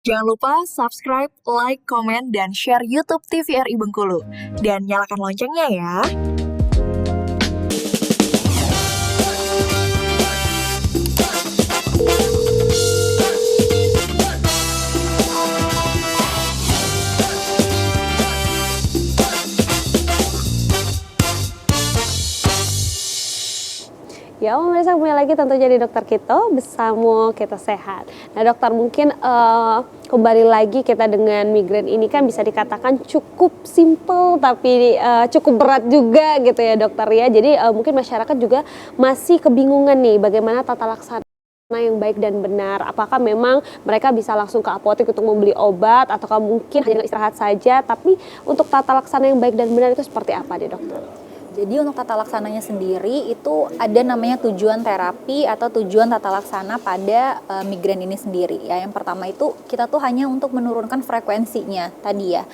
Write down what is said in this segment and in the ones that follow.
Jangan lupa subscribe, like, komen, dan share YouTube TVRI Bengkulu. Dan nyalakan loncengnya ya. Ya, pemirsa, kembali lagi tentunya di Dokter Kito bersama Kita Sehat. Nah dokter, mungkin kembali lagi kita dengan migrain ini kan bisa dikatakan cukup simple tapi cukup berat juga gitu ya dokter ya. Jadi mungkin masyarakat juga masih kebingungan nih bagaimana tata laksana yang baik dan benar. Apakah memang mereka bisa langsung ke apotek untuk membeli obat ataukah mungkin hanya istirahat saja, tapi untuk tata laksana yang baik dan benar itu seperti apa nih dokter? Jadi untuk tata laksananya sendiri itu ada namanya tujuan terapi atau tujuan tata laksana pada migrain ini sendiri ya. Yang pertama itu kita tuh hanya untuk menurunkan frekuensinya tadi ya.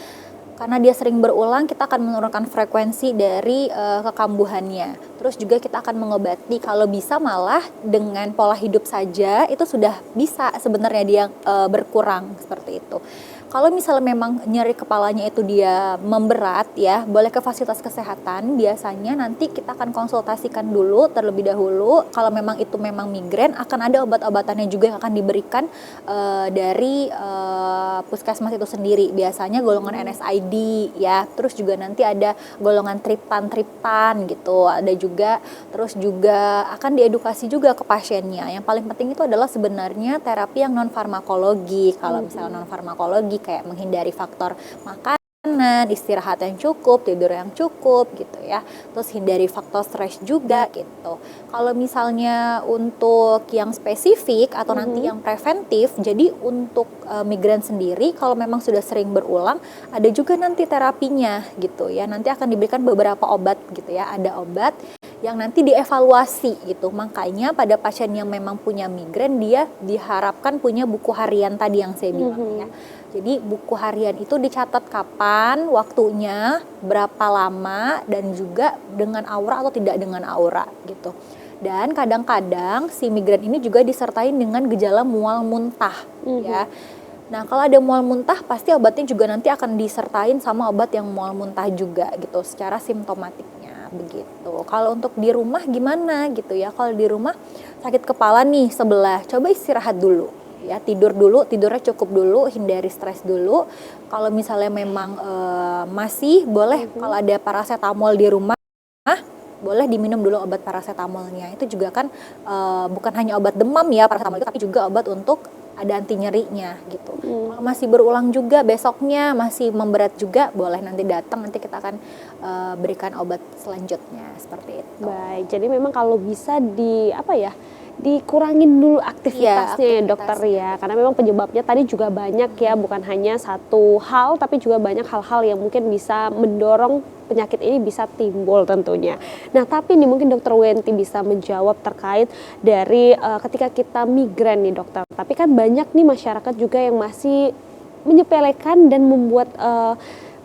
Karena dia sering berulang, kita akan menurunkan frekuensi dari kekambuhannya. Terus juga kita akan mengobati, kalau bisa malah dengan pola hidup saja itu sudah bisa sebenarnya dia berkurang seperti itu. Kalau misalnya memang nyeri kepalanya itu dia memberat ya, boleh ke fasilitas kesehatan. Biasanya nanti kita akan konsultasikan dulu terlebih dahulu. Kalau memang itu memang migrain, akan ada obat-obatannya juga yang akan diberikan dari puskesmas itu sendiri. Biasanya golongan NSAID ya, terus juga nanti ada golongan triptan gitu, ada juga. Terus juga akan diedukasi juga ke pasiennya. Yang paling penting itu adalah sebenarnya terapi yang non farmakologi. Kalau misalnya non farmakologi kayak menghindari faktor makanan, istirahat yang cukup, tidur yang cukup gitu ya. Terus hindari faktor stres juga gitu. Kalau misalnya untuk yang spesifik atau nanti yang preventif, jadi untuk migrain sendiri kalau memang sudah sering berulang, ada juga nanti terapinya gitu ya. Nanti akan diberikan beberapa obat gitu ya. Ada obat yang nanti dievaluasi gitu. Makanya pada pasien yang memang punya migrain, dia diharapkan punya buku harian tadi yang saya bilang ya. Jadi buku harian itu dicatat kapan, waktunya, berapa lama, dan juga dengan aura atau tidak dengan aura gitu. Dan kadang-kadang si migrain ini juga disertai dengan gejala mual muntah ya. Nah kalau ada mual muntah pasti obatnya juga nanti akan disertain sama obat yang mual muntah juga gitu secara simptomatiknya begitu. Kalau untuk di rumah gimana gitu ya, kalau di rumah sakit kepala nih sebelah, coba istirahat dulu ya, tidur dulu, tidurnya cukup dulu, hindari stres dulu. Kalau misalnya memang masih boleh kalau ada paracetamol di rumah, boleh diminum dulu obat paracetamolnya. Itu juga kan bukan hanya obat demam ya paracetamol itu, tapi juga obat untuk ada anti nyerinya gitu. Kalau masih berulang juga besoknya masih memberat juga, boleh nanti datang, nanti kita akan berikan obat selanjutnya seperti itu. Baik, jadi memang kalau bisa dikurangin dulu aktivitasnya ya dokter ya, karena memang penyebabnya tadi juga banyak ya, bukan hanya satu hal tapi juga banyak hal-hal yang mungkin bisa mendorong penyakit ini bisa timbul tentunya. Nah tapi nih mungkin dokter Wenti bisa menjawab terkait dari ketika kita migrain nih dokter, tapi kan banyak nih masyarakat juga yang masih menyepelekan dan membuat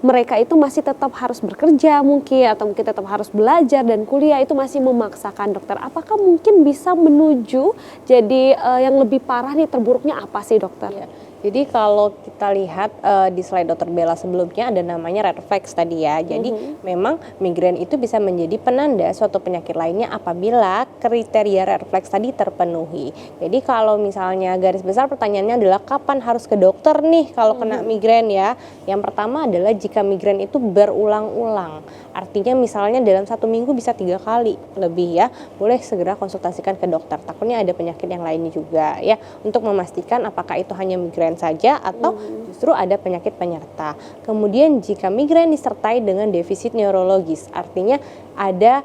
mereka itu masih tetap harus bekerja mungkin, atau mungkin tetap harus belajar dan kuliah, itu masih memaksakan dokter. Apakah mungkin bisa menuju jadi yang lebih parah nih, terburuknya apa sih dokter? Ya. Jadi kalau kita lihat di slide Dokter Bella sebelumnya ada namanya red flags tadi ya. Jadi memang migrain itu bisa menjadi penanda suatu penyakit lainnya apabila kriteria red flags tadi terpenuhi. Jadi kalau misalnya garis besar pertanyaannya adalah kapan harus ke dokter nih kalau kena migrain ya. Yang pertama adalah jika migrain itu berulang-ulang. Artinya misalnya dalam 1 minggu bisa 3 kali lebih ya. Boleh segera konsultasikan ke dokter. Takutnya ada penyakit yang lainnya juga ya. Untuk memastikan apakah itu hanya migrain saja atau justru ada penyakit penyerta. Kemudian jika migrain disertai dengan defisit neurologis, artinya ada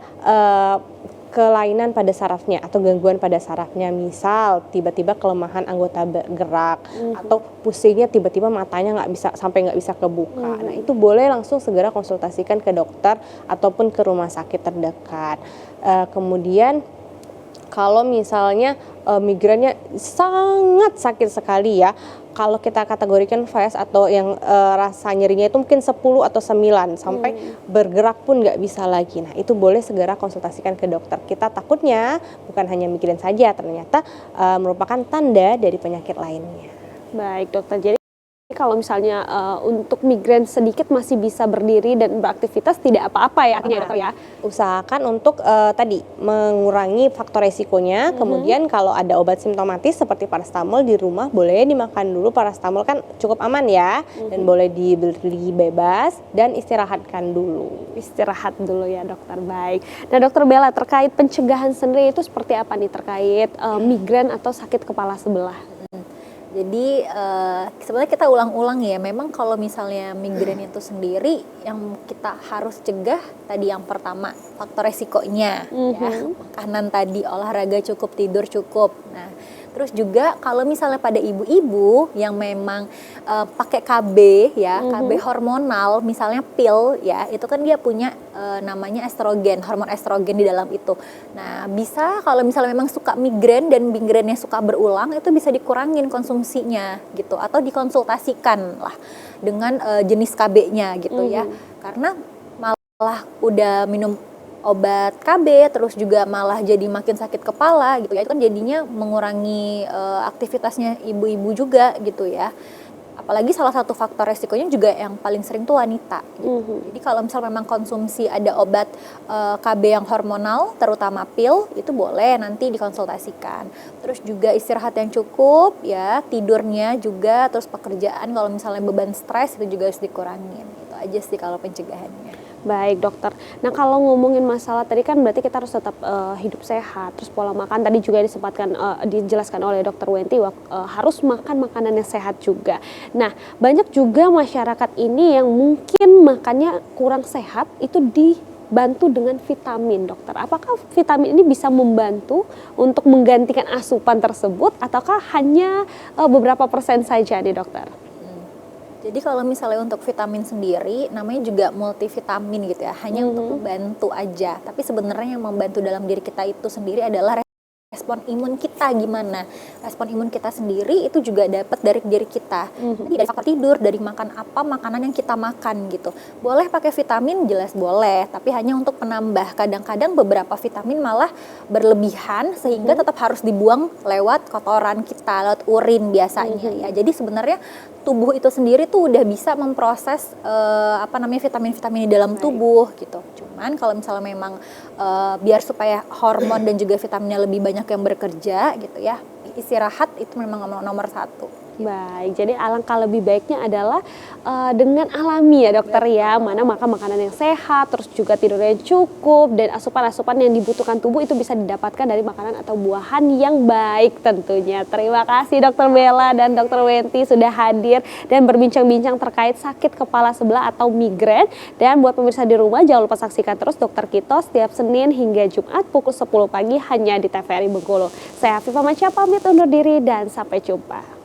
kelainan pada sarafnya atau gangguan pada sarafnya, misal tiba-tiba kelemahan anggota gerak atau pusingnya tiba-tiba matanya nggak bisa kebuka. Nah itu boleh langsung segera konsultasikan ke dokter ataupun ke rumah sakit terdekat. Kemudian kalau misalnya migrainnya sangat sakit sekali ya, kalau kita kategorikan fast atau yang rasa nyerinya itu mungkin 10 atau 9 sampai bergerak pun nggak bisa lagi. Nah itu boleh segera konsultasikan ke dokter. Kita takutnya bukan hanya migrain saja, ternyata merupakan tanda dari penyakit lainnya. Baik dokter, jadi Kalau misalnya untuk migrain sedikit masih bisa berdiri dan beraktivitas tidak apa-apa ya artinya dokter ya? Usahakan untuk tadi mengurangi faktor resikonya. Kemudian kalau ada obat simptomatis seperti paracetamol di rumah boleh dimakan dulu. Paracetamol kan cukup aman ya, dan boleh dibeli bebas dan istirahatkan dulu. Istirahat dulu ya dokter, baik. Nah dokter Bella, terkait pencegahan sendiri itu seperti apa nih terkait migrain atau sakit kepala sebelah? Jadi sebenarnya kita ulang-ulang ya, memang kalau misalnya migrain itu sendiri yang kita harus cegah tadi yang pertama faktor resikonya ya, makanan tadi, olahraga cukup, tidur cukup. Nah, terus juga kalau misalnya pada ibu-ibu yang memang pakai KB ya, KB hormonal, misalnya pil ya, itu kan dia punya namanya estrogen, hormon estrogen di dalam itu. Nah, bisa kalau misalnya memang suka migrain dan migrainnya suka berulang, itu bisa dikurangin konsumsinya gitu, atau dikonsultasikan lah dengan jenis KB-nya gitu ya. Karena malah udah minum obat KB terus juga malah jadi makin sakit kepala gitu ya, itu kan jadinya mengurangi aktivitasnya ibu-ibu juga gitu ya. Apalagi salah satu faktor resikonya juga yang paling sering tuh wanita gitu. Jadi kalau misal memang konsumsi ada obat KB yang hormonal terutama pil, itu boleh nanti dikonsultasikan. Terus juga istirahat yang cukup ya, tidurnya juga, terus pekerjaan kalau misalnya beban stres itu juga harus dikurangin. Itu aja sih kalau pencegahannya. Baik dokter. Nah kalau ngomongin masalah tadi kan berarti kita harus tetap hidup sehat, terus pola makan tadi juga dijelaskan oleh dokter Wenti harus makan makanan yang sehat juga. Nah banyak juga masyarakat ini yang mungkin makannya kurang sehat itu dibantu dengan vitamin dokter. Apakah vitamin ini bisa membantu untuk menggantikan asupan tersebut ataukah hanya beberapa persen saja nih dokter? Jadi kalau misalnya untuk vitamin sendiri, namanya juga multivitamin gitu ya, hanya untuk membantu aja. Tapi sebenarnya yang membantu dalam diri kita itu sendiri adalah respon imun kita gimana. Respon imun kita sendiri itu juga dapat dari diri kita. Jadi dari faktor tidur, dari makan apa, makanan yang kita makan gitu. Boleh pakai vitamin, jelas boleh, tapi hanya untuk penambah. Kadang-kadang beberapa vitamin malah berlebihan sehingga tetap harus dibuang lewat kotoran kita, lewat urin biasanya ya. Jadi sebenarnya tubuh itu sendiri tuh udah bisa memproses vitamin-vitamin di dalam tubuh gitu. Cuman kalau misalnya memang biar supaya hormon dan juga vitaminnya lebih banyak yang bekerja gitu ya, istirahat itu memang nomor satu. Baik, jadi alangkah lebih baiknya adalah dengan alami ya dokter ya, mana makan makanan yang sehat, terus juga tidurnya cukup, dan asupan-asupan yang dibutuhkan tubuh itu bisa didapatkan dari makanan atau buahan yang baik tentunya. Terima kasih dokter Bella dan dokter Wenti sudah hadir dan berbincang-bincang terkait sakit kepala sebelah atau migrain. Dan buat pemirsa di rumah jangan lupa saksikan terus Dokter Kito setiap Senin hingga Jumat pukul 10 pagi hanya di TVRI Bengkulu. Saya Afifah Mansyah pamit undur diri dan sampai jumpa.